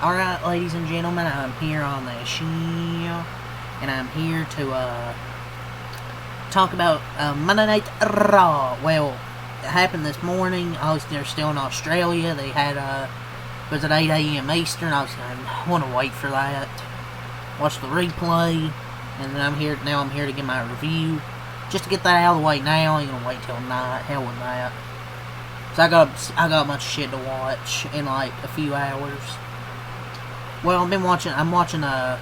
Alright, ladies and gentlemen, I'm here on the show, and I'm here to talk about Monday Night Raw. Well, it happened this morning. Obviously, they're still in Australia. They had, was it 8 a.m. Eastern? Obviously, I want to wait for that. Watch the replay, and then I'm here to give my review. Just to get that out of the way now, I ain't gonna wait till night. Hell with that. So I got a bunch of shit to watch in like a few hours. Well, I'm watching well,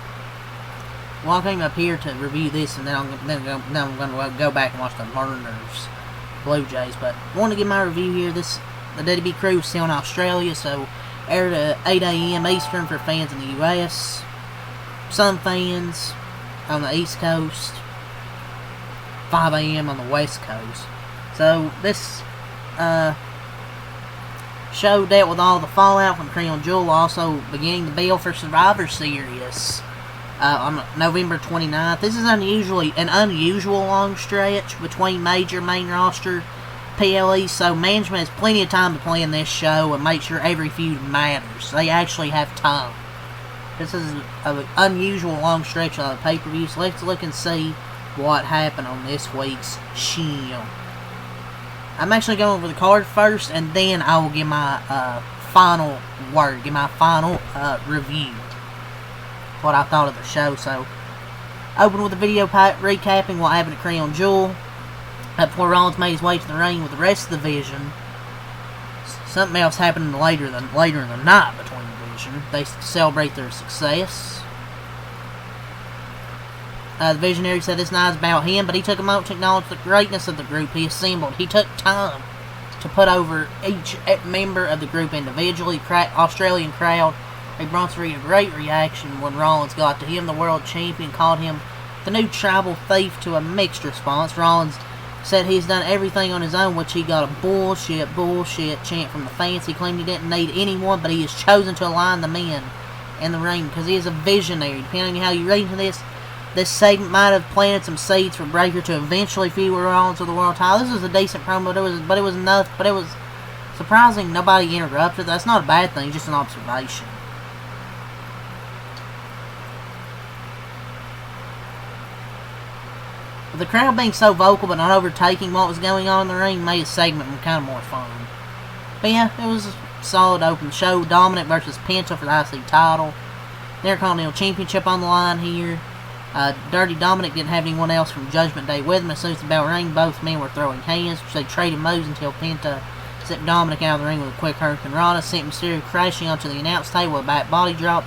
I came up here to review this, and then I'm gonna go back and watch the Mariners Blue Jays. But I want to give my review here. The WWE crew is still in Australia, so aired at 8 a.m. Eastern for fans in the U.S. Some fans on the East Coast, 5 a.m. on the West Coast. So this show dealt with all the fallout from Crown Jewel, also beginning the build for Survivor Series on November 29th. This is an unusual long stretch between major main roster PLEs, so management has plenty of time to plan this show and make sure every feud matters. They actually have time. This is an unusual long stretch of the pay-per-view, so let's look and see what happened on this week's show. I'm actually going over the card first, and then I will give my final word, give my final review, what I thought of the show. So, open with a video recapping what happened at Crown Jewel before Rollins made his way to the ring with the rest of the Division. Something else happened later in the night between the Division. They celebrate their success. The Visionary said this night is about him, but he took a moment to acknowledge the greatness of the group he assembled. He took time to put over each member of the group individually. Australian crowd, they brought a great reaction when Rollins got to him. The world champion called him the new tribal thief to a mixed response. Rollins said he's done everything on his own, which he got a bullshit chant from the fans. He claimed he didn't need anyone, but he has chosen to align the men in the ring because he is a visionary. Depending on how you read into this segment might have planted some seeds for Breakker to eventually feud with Rollins for the world title. This was a decent promo, but it was enough. But it was surprising nobody interrupted. That's not a bad thing, just an observation. But the crowd being so vocal but not overtaking what was going on in the ring made the segment kind of more fun. But yeah, it was a solid open show. Dominic versus Penta for the IC title. Intercontinental Championship on the line here. Dirty Dominic didn't have anyone else from Judgment Day with him. As soon as the bell rang, both men were throwing hands, which they traded moves until Penta sent Dominic out of the ring with a quick Hurricane Rana, sent Mysterio crashing onto the announce table with a back body drop.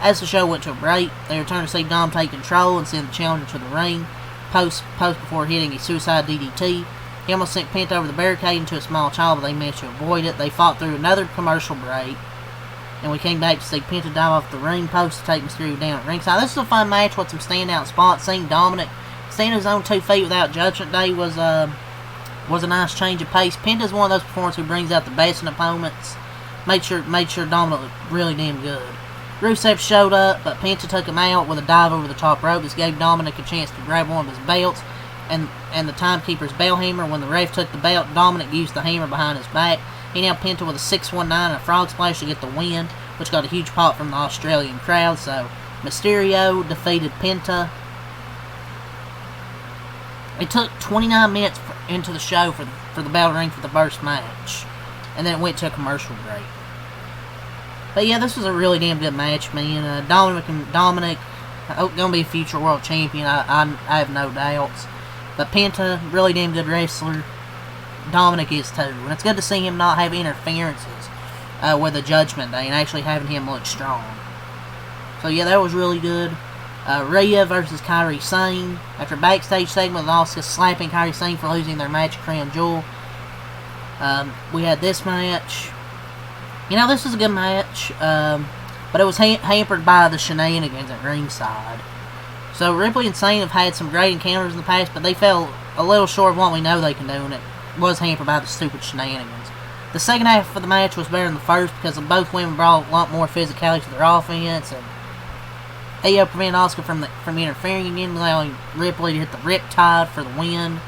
As the show went to a break, they returned to see Dom take control and send the challenger to the ring, post before hitting a suicide DDT. He almost sent Penta over the barricade into a small child, but they managed to avoid it. They fought through another commercial break, and we came back to see Penta dive off the ring post to take Mysterio down at ringside. This is a fun match with some standout spots. Seeing Dominic stand on his own 2 feet without Judgment Day was a nice change of pace. Penta's one of those performers who brings out the best in opponents. Made sure Dominic looked really damn good. Rusev showed up, but Penta took him out with a dive over the top rope. This gave Dominic a chance to grab one of his belts and the timekeeper's bell hammer. When the ref took the belt, Dominic used the hammer behind his back. He nailed Penta with a 619 and a frog splash to get the win, which got a huge pop from the Australian crowd. So, Mysterio defeated Penta. It took 29 minutes into the show for the bell to ring for the first match, and then it went to a commercial break. But yeah, this was a really damn good match, man. Dominic, gonna be a future world champion. I have no doubts. But Penta, really damn good wrestler. Dominic is too, and it's good to see him not have interferences with the Judgment Day and actually having him look strong. So yeah, that was really good. Rhea versus Kairi Sane. After a backstage segment with Asuka slapping Kairi Sane for losing their match at Crown Jewel, we had this match. You know, this was a good match, but it was hampered by the shenanigans at ringside. So Ripley and Sane have had some great encounters in the past, but they fell a little short of what we know they can do, and it was hampered by the stupid shenanigans. The second half of the match was better than the first because both women brought a lot more physicality to their offense, and Io prevented Asuka from interfering again, allowing Ripley to hit the Riptide for the win.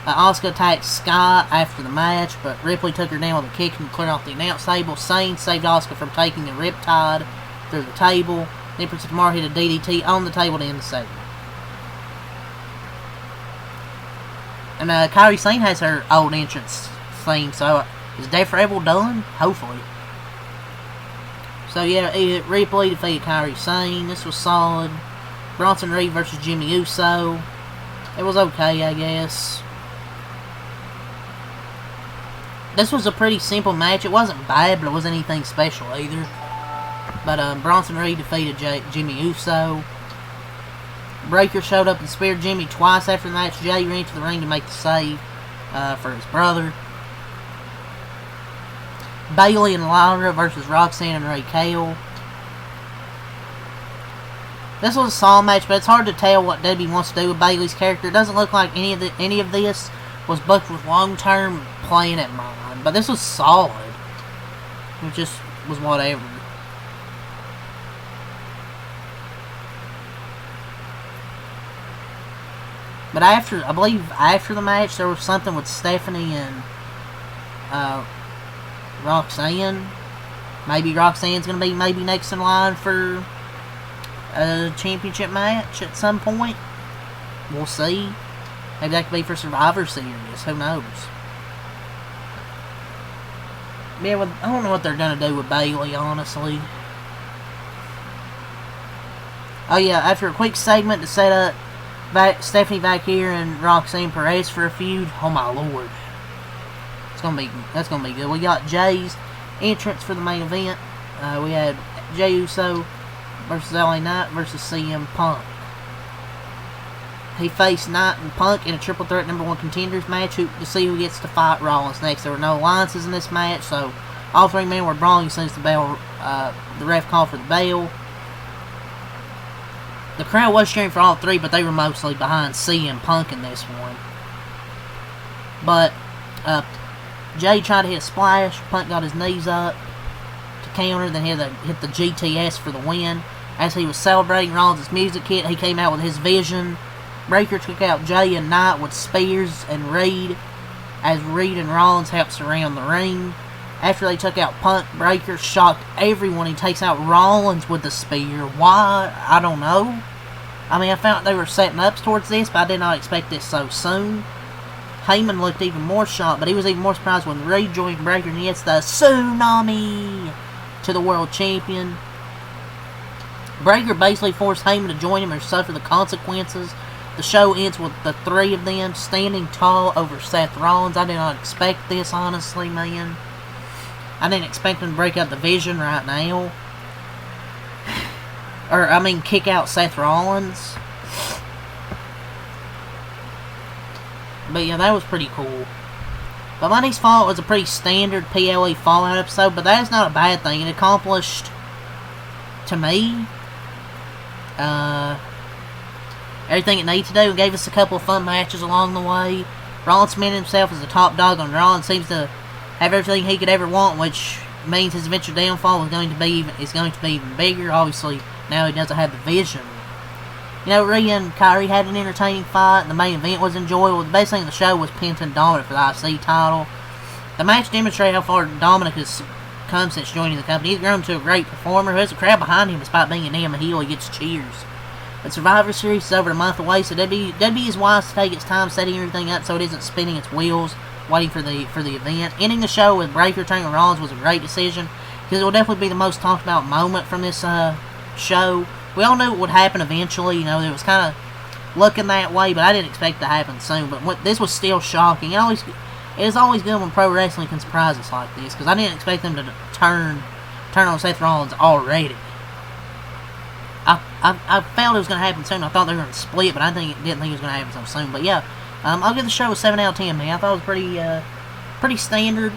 Asuka attacked Scott after the match, but Ripley took her down with a kick and cleared off the announce table. Sane saved Asuka from taking the Riptide through the table. The Empress of Tomorrow hit a DDT on the table to end the segment. And Kairi Sane has her old entrance theme, so is Death Rebel done? Hopefully. So yeah, Ripley defeated Kairi Sane. This was solid. Bronson Reed versus Jimmy Uso. It was okay, I guess. This was a pretty simple match. It wasn't bad, but it wasn't anything special either. But Bronson Reed defeated Jimmy Uso. Breakker showed up and speared Jimmy twice after the match. Jay ran to the ring to make the save for his brother. Bayley and Lyra versus Roxanne and Raquel. This was a solid match, but it's hard to tell what Debbie wants to do with Bayley's character. It doesn't look like any of this was booked with long-term plan in mind. But this was solid. It just was whatever. But I believe after the match, there was something with Stephanie and Roxanne. Maybe Roxanne's going to be next in line for a championship match at some point. We'll see. Maybe that could be for Survivor Series. Who knows? Yeah, well, I don't know what they're going to do with Bayley, honestly. Oh yeah, after a quick segment to set up Stephanie Vaquer and Roxanne Perez for a feud. Oh my lord. That's gonna be good. We got Jay's entrance for the main event. We had Jey Uso versus LA Knight versus CM Punk. He faced Knight and Punk in a triple threat #1 contenders match to see who gets to fight Rollins next. There were no alliances in this match, so all three men were brawling as soon as the ref called for the bell. The crowd was cheering for all three, but they were mostly behind CM Punk in this one. But Jay tried to hit a splash. Punk got his knees up to counter, then hit the GTS for the win. As he was celebrating, Rollins' music hit. He came out with his vision. Breakker took out Jay and Knight with Spears and Reed, as Reed and Rollins helped surround the ring. After they took out Punk, Breakker shocked everyone. He takes out Rollins with the spear. Why? I don't know. I mean, I found they were setting up towards this, but I did not expect this so soon. Heyman looked even more shocked, but he was even more surprised when Reed joined Breakker and he hits the Tsunami to the world champion. Breakker basically forced Heyman to join him or suffer the consequences. The show ends with the three of them standing tall over Seth Rollins. I did not expect this, honestly, man. I didn't expect him to break out the Vision right now. Or, I mean, kick out Seth Rollins. But yeah, that was pretty cool. But Money's Fault was a pretty standard PLE Fallout episode, but that is not a bad thing. It accomplished, to me, everything it needed to do. It gave us a couple of fun matches along the way. Rollins cemented himself as the top dog on Raw and seems to have everything he could ever want, which means his eventual downfall is going to be even bigger. Obviously, now he doesn't have the Vision. You know, Rhea and Kairi had an entertaining fight. The main event was enjoyable. The best thing of the show was Penta and Dominic for the IC title. The match demonstrated how far Dominic has come since joining the company. He's grown to a great performer who has a crowd behind him despite being an damn heel. He gets cheers. The Survivor Series is over a month away, so WWE is wise to take its time setting everything up so it isn't spinning its wheels waiting for the event. Ending the show with Breakker turning on Rollins was a great decision because it will definitely be the most talked about moment from this show. We all knew it would happen eventually. You know, it was kind of looking that way, but I didn't expect it to happen soon. But this was still shocking. It is always good when pro wrestling can surprise us like this, because I didn't expect them to turn on Seth Rollins already. I felt it was going to happen soon. I thought they were going to split, but I didn't think it was going to happen so soon. But yeah, I'll give the show a 7 out of 10, man. I thought it was pretty standard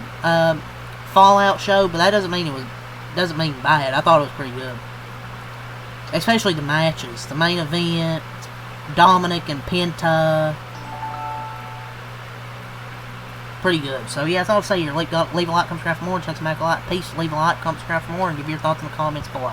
Fallout show, but that doesn't mean bad. I thought it was pretty good. Especially the matches. The main event, Dominic and Penta. Pretty good. So yeah, that's all I'll say here. Leave a like, comment, subscribe for more. Chuck some back a like. Peace. Leave a like, comment, subscribe for more, and give your thoughts in the comments below.